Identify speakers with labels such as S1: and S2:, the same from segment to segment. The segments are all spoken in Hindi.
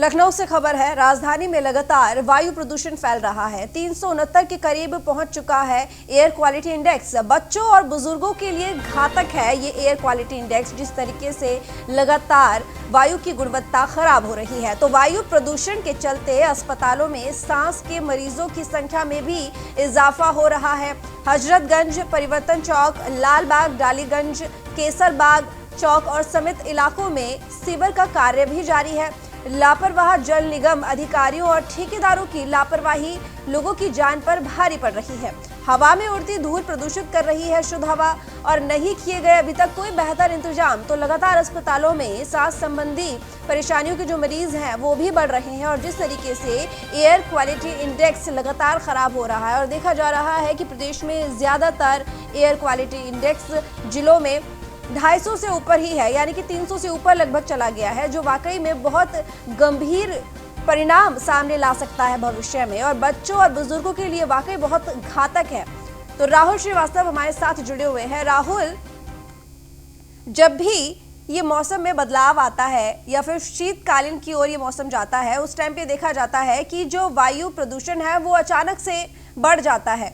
S1: लखनऊ से खबर है, राजधानी में लगातार वायु प्रदूषण फैल रहा है। 369 के करीब पहुंच चुका है एयर क्वालिटी इंडेक्स। बच्चों और बुजुर्गों के लिए घातक है ये एयर क्वालिटी इंडेक्स। जिस तरीके से लगातार वायु की गुणवत्ता खराब हो रही है, तो वायु प्रदूषण के चलते अस्पतालों में सांस के मरीजों की संख्या में भी इजाफा हो रहा है। हजरतगंज, परिवर्तन चौक, लालबाग, डालीगंज, केसरबाग चौक और समेत इलाकों में सीवर का कार्य भी जारी है। लापरवाह जल निगम अधिकारियों और ठेकेदारों की लापरवाही लोगों की जान पर भारी पड़ रही है। हवा में उड़ती धूल प्रदूषित कर रही है शुद्ध हवा, और नहीं किए गए अभी तक कोई बेहतर इंतजाम, तो लगातार अस्पतालों में सांस संबंधी परेशानियों के जो मरीज हैं वो भी बढ़ रहे हैं। और जिस तरीके से एयर क्वालिटी इंडेक्स लगातार खराब हो रहा है और देखा जा रहा है कि प्रदेश में ज्यादातर एयर क्वालिटी इंडेक्स जिलों में 250 से ऊपर ही है, यानी कि 300 से ऊपर लगभग चला गया है, जो वाकई में बहुत गंभीर परिणाम सामने ला सकता है भविष्य में, और बच्चों और बुजुर्गों के लिए वाकई बहुत घातक है। तो राहुल श्रीवास्तव हमारे साथ जुड़े हुए हैं। राहुल, जब भी ये मौसम में बदलाव आता है या फिर शीतकालीन की ओर ये मौसम जाता है, उस टाइम पे देखा जाता है कि जो वायु प्रदूषण है वो अचानक से बढ़ जाता है,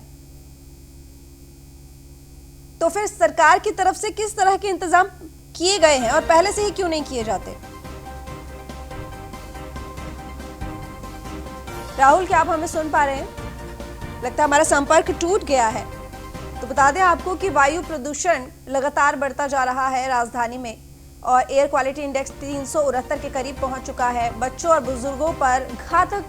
S1: तो फिर सरकार की तरफ से किस तरह के इंतजाम किए गए हैं और पहले से ही क्यों नहीं किए जाते? राहुल, क्या आप हमें सुन पा रहे हैं? लगता है हमारा संपर्क टूट गया है। तो बता दें आपको कि वायु प्रदूषण लगातार बढ़ता जा रहा है राजधानी में, और एयर क्वालिटी इंडेक्स 369 के करीब पहुंच चुका है। बच्चों और बुजुर्गों पर घातक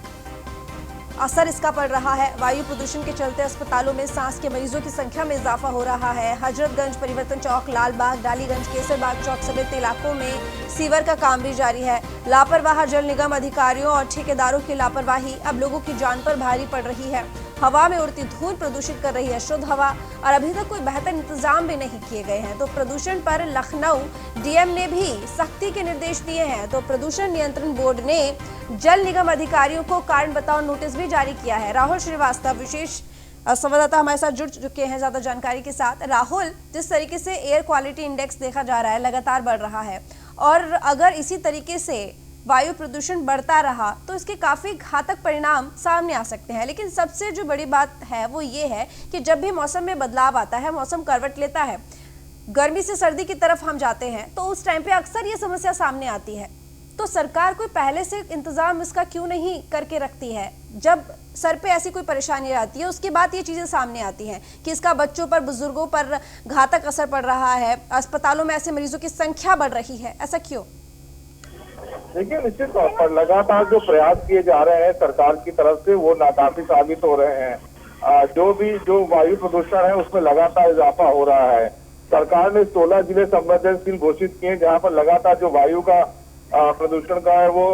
S1: असर इसका पड़ रहा है। वायु प्रदूषण के चलते अस्पतालों में सांस के मरीजों की संख्या में इजाफा हो रहा है। हजरतगंज, परिवर्तन चौक, लालबाग, डालीगंज, केसरबाग चौक समेत इलाकों में सीवर का काम भी जारी है। लापरवाह जल निगम अधिकारियों और ठेकेदारों की लापरवाही अब लोगों की जान पर भारी पड़ रही है। हवा में उड़ती धूल प्रदूषित कर रही है शुद्ध हवा, और अभी तक कोई बेहतर इंतजाम भी नहीं किए गए हैं। तो प्रदूषण पर लखनऊ डीएम ने भी सख्ती के निर्देश दिए हैं। तो प्रदूषण नियंत्रण बोर्ड ने जल निगम अधिकारियों को कारण बताओ नोटिस भी जारी किया है। राहुल श्रीवास्तव विशेष संवाददाता हमारे साथ जुड़ चुके हैं ज्यादा जानकारी के साथ। राहुल, जिस तरीके से एयर क्वालिटी इंडेक्स देखा जा रहा है लगातार बढ़ रहा है, और अगर इसी तरीके से वायु प्रदूषण बढ़ता रहा तो इसके काफी घातक परिणाम सामने आ सकते हैं। लेकिन सबसे जो बड़ी बात है वो ये है कि जब भी मौसम में बदलाव आता है, मौसम करवट लेता है, गर्मी से सर्दी की तरफ हम जाते हैं, तो उस टाइम पे अक्सर ये समस्या सामने आती है। तो सरकार कोई पहले से इंतजाम इसका क्यों नहीं करके रखती है? जब सर पे ऐसी कोई परेशानी आती है उसके बाद ये चीजें सामने आती हैं कि इसका बच्चों पर, बुजुर्गों पर घातक असर पड़ रहा है, अस्पतालों में ऐसे मरीजों की संख्या बढ़ रही है, ऐसा क्यों?
S2: देखिए, निश्चित तौर पर लगातार जो प्रयास किए जा रहे हैं सरकार की तरफ से वो नाकाफी साबित हो रहे हैं। जो वायु प्रदूषण है उसमें लगातार इजाफा हो रहा है। सरकार ने 16 जिले संवेदनशील घोषित किए जहां पर लगातार जो वायु का प्रदूषण का है वो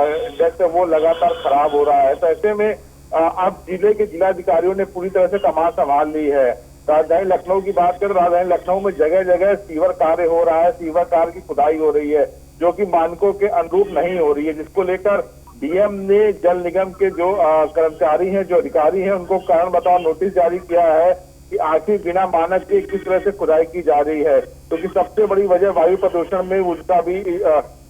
S2: इंडेक्स है वो लगातार खराब हो रहा है। तो ऐसे में अब जिले के जिलाधिकारियों ने पूरी तरह से कमान संभाल ली है। राजधानी लखनऊ की बात करें, राजधानी लखनऊ में जगह जगह सीवर कार्य हो रहा है, सीवर कार की खुदाई हो रही है जो कि मानकों के अनुरूप नहीं हो रही है, जिसको लेकर डीएम ने जल निगम के जो कर्मचारी हैं, जो अधिकारी हैं, उनको कारण बताओ नोटिस जारी किया है कि आखिर बिना मानक के किस तरह से खुदाई की जा रही है, क्योंकि सबसे बड़ी वजह वायु प्रदूषण में उसका भी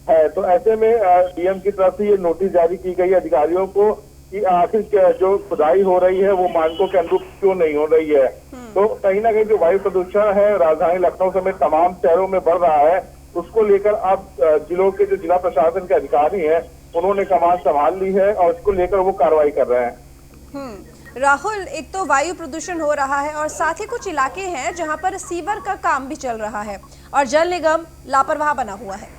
S2: है। तो ऐसे में डीएम की तरफ से ये नोटिस जारी की गई अधिकारियों को कि आखिर जो खुदाई हो रही है वो मानकों के अनुरूप क्यों नहीं हो रही है। तो कहीं ना कहीं जो वायु प्रदूषण है राजधानी लखनऊ समेत तमाम शहरों में बढ़ रहा है, उसको लेकर अब जिलों के जो जिला प्रशासन के अधिकारी हैं उन्होंने कमान संभाल ली है और उसको लेकर वो कार्रवाई कर रहे हैं।
S1: राहुल, एक तो वायु प्रदूषण हो रहा है और साथ ही कुछ इलाके हैं जहां पर सीवर का काम भी चल रहा है और जल निगम लापरवाह बना हुआ है।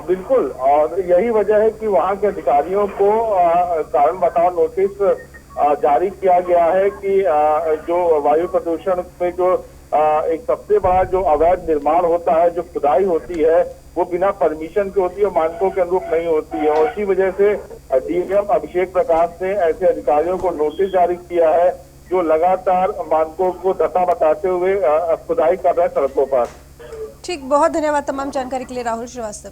S2: बिल्कुल, और यही वजह है कि वहां के अधिकारियों को कारण बताओ नोटिस जारी किया गया है कि जो वायु प्रदूषण पे जो एक सबसे बड़ा जो अवैध निर्माण होता है, जो खुदाई होती है, वो बिना परमिशन के होती है, मानकों के अनुरूप नहीं होती है। और इसी वजह से डीएम अभिषेक प्रकाश ने ऐसे अधिकारियों को नोटिस जारी किया है जो लगातार मानकों को धक्का बताते हुए खुदाई कर रहे हैं सड़कों पर।
S1: ठीक, बहुत धन्यवाद तमाम जानकारी के लिए राहुल श्रीवास्तव।